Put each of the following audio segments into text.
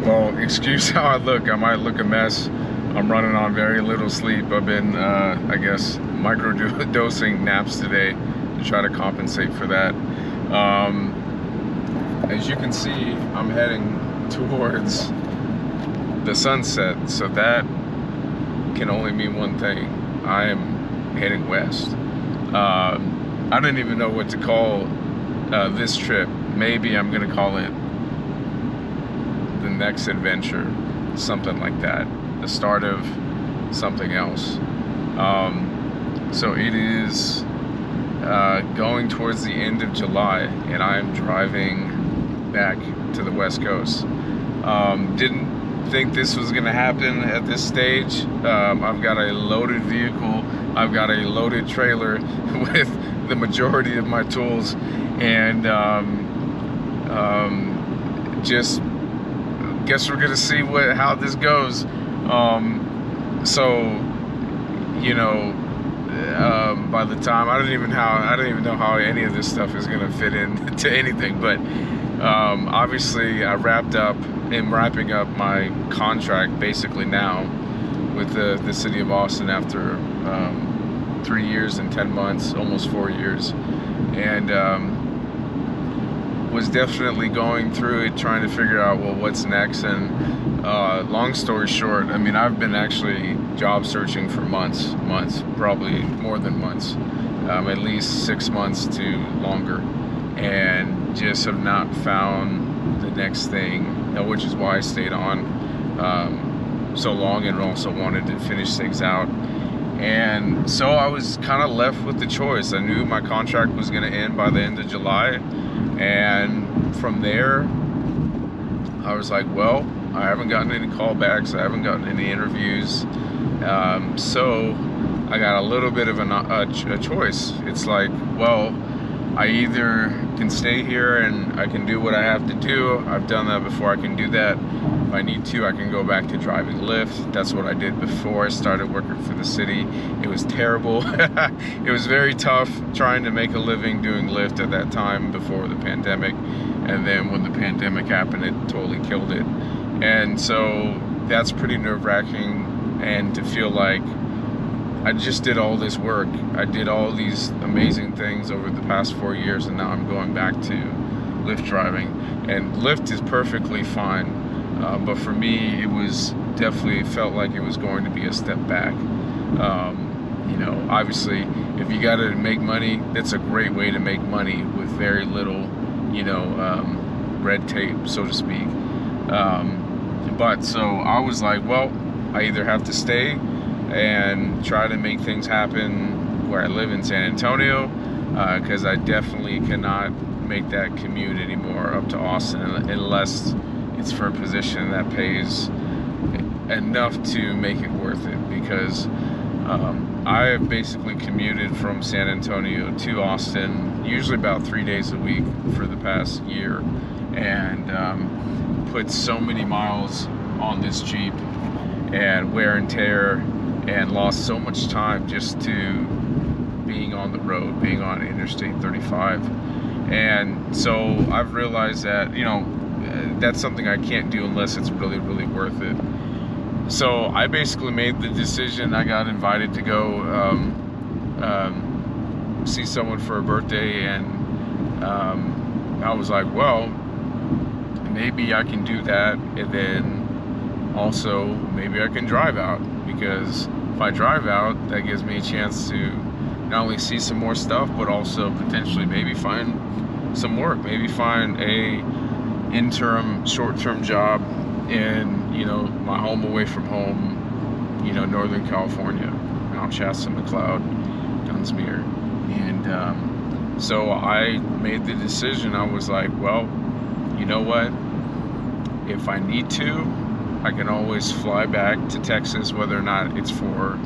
Well, excuse how I look. I might look a mess. I'm running on very little sleep. I've been, I guess, micro-dosing naps today to try to compensate for that. As you can see, I'm heading towards the sunset, so that can only mean one thing. I am heading west. I don't even know what to call this trip. Maybe I'm gonna call it the next adventure, something like that, the start of something else. So it is going towards the end of July, and I'm driving back to the West Coast. Didn't think this was gonna happen at this stage. I've got a loaded vehicle, I've got a loaded trailer with the majority of my tools, and just guess we're gonna see how this goes. So you know, by the time I don't even know how any of this stuff is gonna fit into anything, but obviously I'm wrapping up my contract basically now with the city of Austin after 3 years and 10 months, almost 4 years, and was definitely going through it, trying to figure out, well, what's next. And long story short, I mean, I've been actually job searching for months, probably more than months, at least 6 months to longer, and just have not found the next thing, which is why I stayed on so long and also wanted to finish things out. And so I was kind of left with the choice. I knew my contract was going to end by the end of July, and from there I was like, well, I haven't gotten any callbacks, I haven't gotten any interviews, so I got a little bit of a choice. It's like, well, I either can stay here and I can do what I have to do. I've done that before, I can do that. If I need to, I can go back to driving Lyft. That's what I did before I started working for the city. It was terrible. It was very tough trying to make a living doing Lyft at that time before the pandemic. And then when the pandemic happened, it totally killed it. And so that's pretty nerve-wracking, and to feel like I just did all this work. I did all these amazing things over the past 4 years, and now I'm going back to Lyft driving. And Lyft is perfectly fine. But for me, it was definitely felt like it was going to be a step back. You know, obviously, if you got to make money, that's a great way to make money with very little, you know, red tape, so to speak. But so I was like, well, I either have to stay and try to make things happen where I live in San Antonio, because I definitely cannot make that commute anymore up to Austin unless it's for a position that pays enough to make it worth it, because I have basically commuted from San Antonio to Austin usually about 3 days a week for the past year, and put so many miles on this Jeep and wear and tear, and lost so much time just to being on the road, being on Interstate 35. And so I've realized that, you know, that's something I can't do unless it's really, really worth it. So I basically made the decision. I got invited to go see someone for a birthday, and I was like, well, maybe I can do that, and then also maybe I can drive out, because if I drive out, that gives me a chance to not only see some more stuff, but also potentially maybe find some work, maybe find a interim, short-term job in, you know, my home away from home, you know, Northern California, Mount Shasta, McLeod, Dunsmuir. And so I made the decision. I was like, well, you know what, if I need to, I can always fly back to Texas, whether or not it's for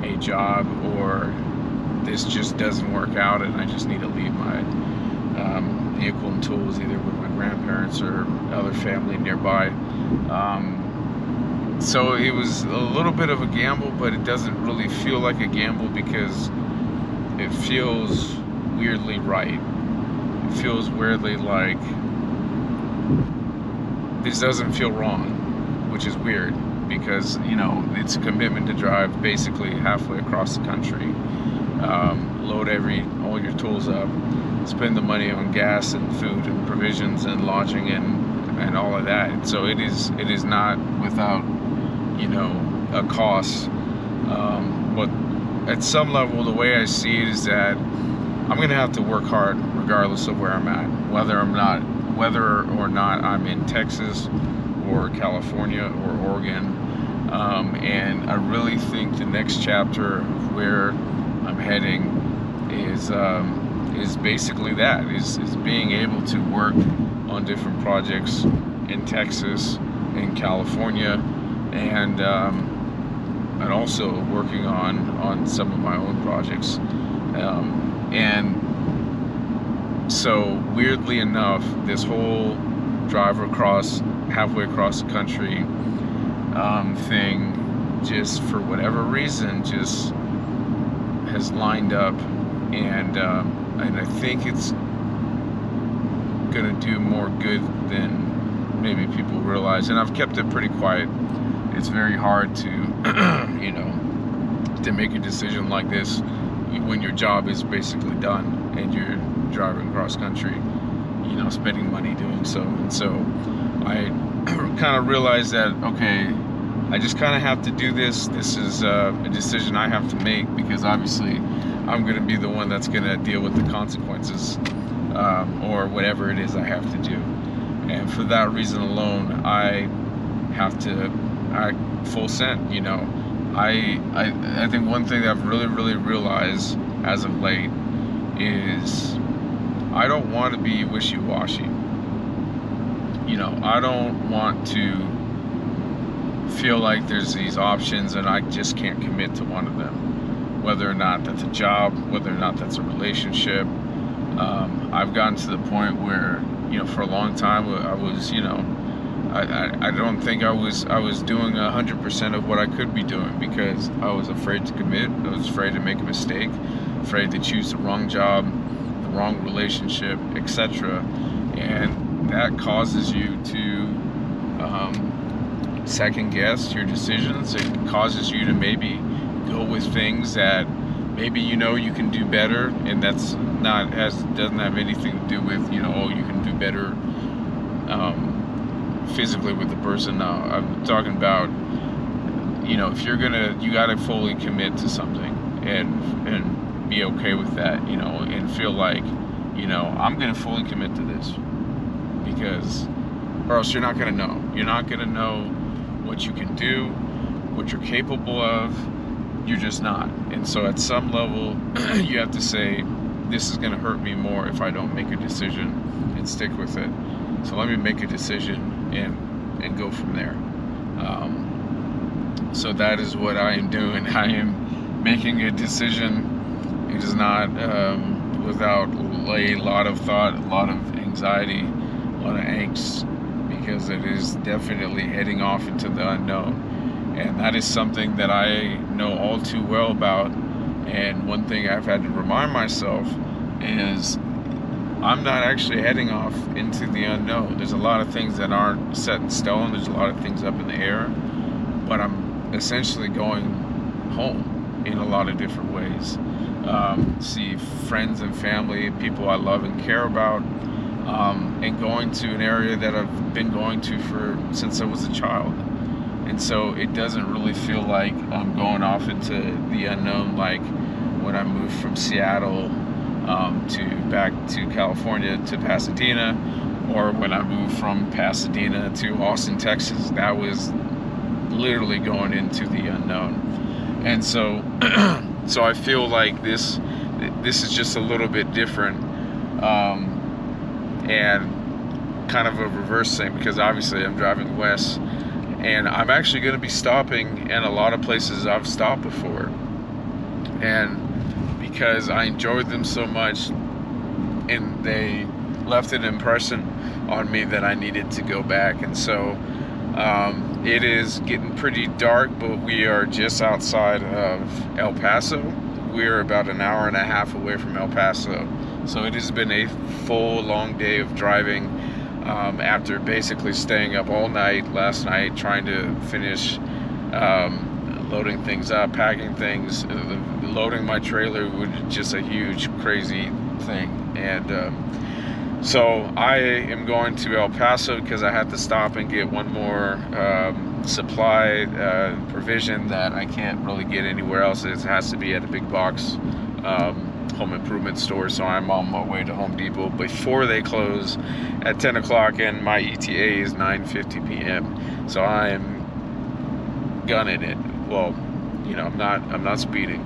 a job or this just doesn't work out and I just need to leave my vehicle and tools either with my grandparents or other family nearby. So it was a little bit of a gamble, but it doesn't really feel like a gamble because it feels weirdly right. It feels weirdly like this doesn't feel wrong, which is weird because, you know, it's a commitment to drive basically halfway across the country, load all your tools up, spend the money on gas and food and provisions and lodging and all of that. So it is not without, you know, a cost. But at some level, the way I see it is that I'm going to have to work hard regardless of where I'm at, whether or not I'm in Texas or California or Oregon. And I really think the next chapter of where I'm heading is basically that, is being able to work on different projects in Texas, in California, and also working on some of my own projects. And so weirdly enough, this whole drive halfway across the country thing, just for whatever reason, just has lined up, and I think it's gonna do more good than maybe people realize. And I've kept it pretty quiet. It's very hard to you know, to make a decision like this when your job is basically done and you're driving cross country, you know, spending money doing so. And so I kind of realized that, okay, I just kind of have to do this. This is a decision I have to make, because obviously I'm going to be the one that's going to deal with the consequences, or whatever it is I have to do. And for that reason alone, I have to act full send, you know. I think one thing that I've really realized as of late is I don't want to be wishy-washy. You know, I don't want to feel like there's these options and I just can't commit to one of them, whether or not that's a job, whether or not that's a relationship. I've gotten to the point where, you know, for a long time I was, you know, I don't think I was doing 100% of what I could be doing, because I was afraid to commit. I was afraid to make a mistake, afraid to choose the wrong job, the wrong relationship, etc. And that causes you to second guess your decisions. It causes you to maybe go with things that maybe, you know, you can do better, and that's doesn't have anything to do with, you know, oh, you can do better physically with the person. Now I'm talking about, you know, if you gotta fully commit to something and be okay with that, you know, and feel like, you know, I'm gonna fully commit to this, because or else you're not gonna know what you can do, what you're capable of. You're just not. And so at some level you have to say, this is gonna hurt me more if I don't make a decision and stick with it. So let me make a decision and go from there. So that is what I am doing. I am making a decision. It is not without a lot of thought, a lot of anxiety, a lot of angst, because it is definitely heading off into the unknown. And that is something that I know all too well about. And one thing I've had to remind myself is I'm not actually heading off into the unknown. There's a lot of things that aren't set in stone. There's a lot of things up in the air. But I'm essentially going home in a lot of different ways. See friends and family, people I love and care about, and going to an area that I've been going to since I was a child. And so it doesn't really feel like I'm going off into the unknown like when I moved from Seattle back to California to Pasadena, or when I moved from Pasadena to Austin, Texas. That was literally going into the unknown. And so so I feel like this is just a little bit different, and kind of a reverse thing, because obviously I'm driving west, and I'm actually going to be stopping in a lot of places I've stopped before, and because I enjoyed them so much and they left an impression on me that I needed to go back. And so it is getting pretty dark, but we are just outside of El Paso. We're about an hour and a half away from El Paso. So it has been a full long day of driving. after basically staying up all night last night trying to finish loading things up, packing things. Loading my trailer was just a huge, crazy thing. And so I am going to El Paso because I had to stop and get one more supply provision that I can't really get anywhere else. It has to be at a big box home improvement store. So I'm on my way to Home Depot before they close at 10 o'clock, and my ETA is 9:50 p.m. So I'm gunning it. Well, I'm not speeding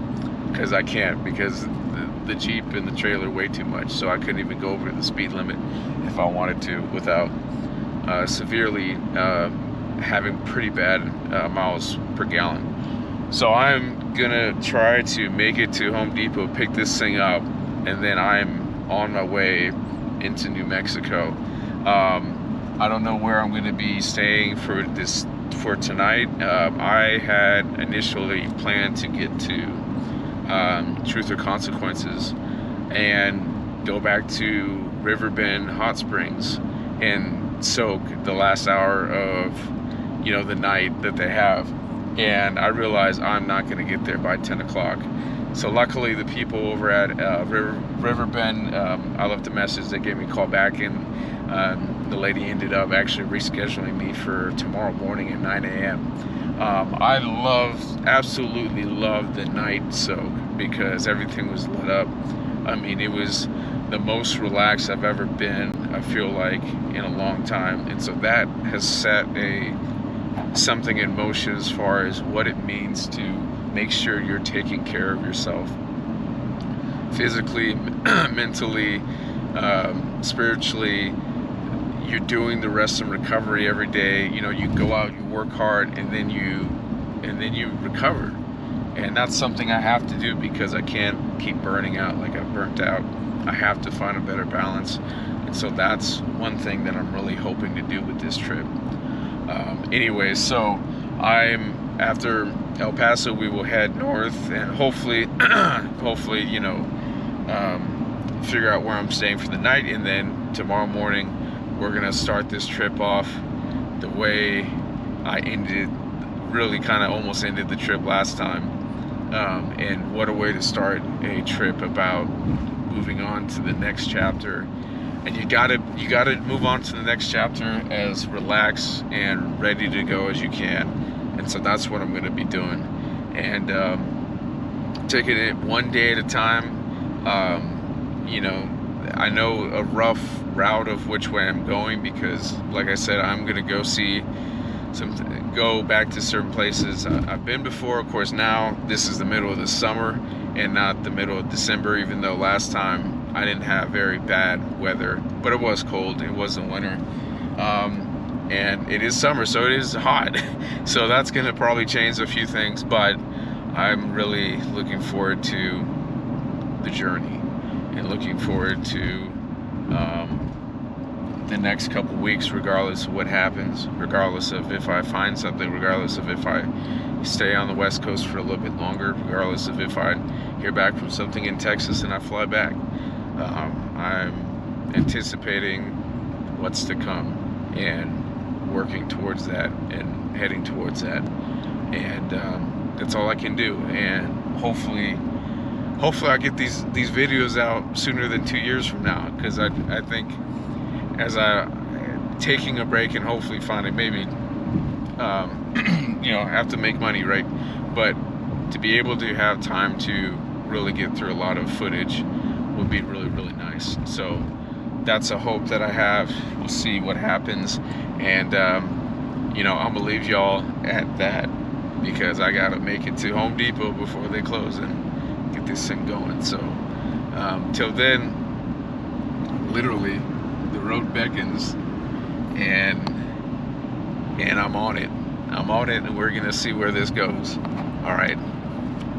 because I can't, because the Jeep and the trailer way too much. So I couldn't even go over the speed limit if I wanted to without severely having pretty bad miles per gallon. So I'm gonna try to make it to Home Depot, pick this thing up, and then I'm on my way into New Mexico. I don't know where I'm gonna be staying for tonight. I had initially planned to get to Truth or Consequences and go back to Riverbend Hot Springs and soak the last hour of the night that they have. And I realized I'm not going to get there by 10 o'clock. So luckily the people over at Riverbend, I left a message. They gave me a call back, and the lady ended up actually rescheduling me for tomorrow morning at 9 a.m. I absolutely loved the night soak because everything was lit up. I mean, it was the most relaxed I've ever been, I feel like, in a long time. And so that has set something in motion as far as what it means to make sure you're taking care of yourself physically, mentally, spiritually. You're doing the rest and recovery every day. You go out, you work hard, and then you recover. And that's something I have to do because I can't keep burning out like I've burnt out. I have to find a better balance. And so that's one thing that I'm really hoping to do with this trip. Anyways, so after El Paso, we will head north and hopefully, figure out where I'm staying for the night. And then tomorrow morning, we're gonna start this trip off the way I really kind of almost ended the trip last time. And what a way to start a trip about moving on to the next chapter. And you gotta move on to the next chapter as relaxed and ready to go as you can. And so that's what I'm gonna be doing, and taking it one day at a time. I know a rough route of which way I'm going because, like I said, I'm gonna go back to certain places I've been before. Of course, now this is the middle of the summer and not the middle of December, even though last time I didn't have very bad weather, but it was cold. It wasn't winter. And it is summer, so it is hot. So that's gonna probably change a few things, but I'm really looking forward to the journey and looking forward to the next couple weeks, regardless of what happens, regardless of if I find something, regardless of if I stay on the West Coast for a little bit longer, regardless of if I hear back from something in Texas and I fly back. I'm anticipating what's to come and working towards that and heading towards that, and that's all I can do. And hopefully I get these videos out sooner than 2 years from now, because I think as taking a break and hopefully finding maybe have to make money, right? But to be able to have time to really get through a lot of footage would be really, really nice. So that's a hope that I have. We'll see what happens, and I'm gonna leave y'all at that because I gotta make it to Home Depot before they close and get this thing going. So till then, literally the road beckons, and I'm on it, and we're gonna see where this goes. All right.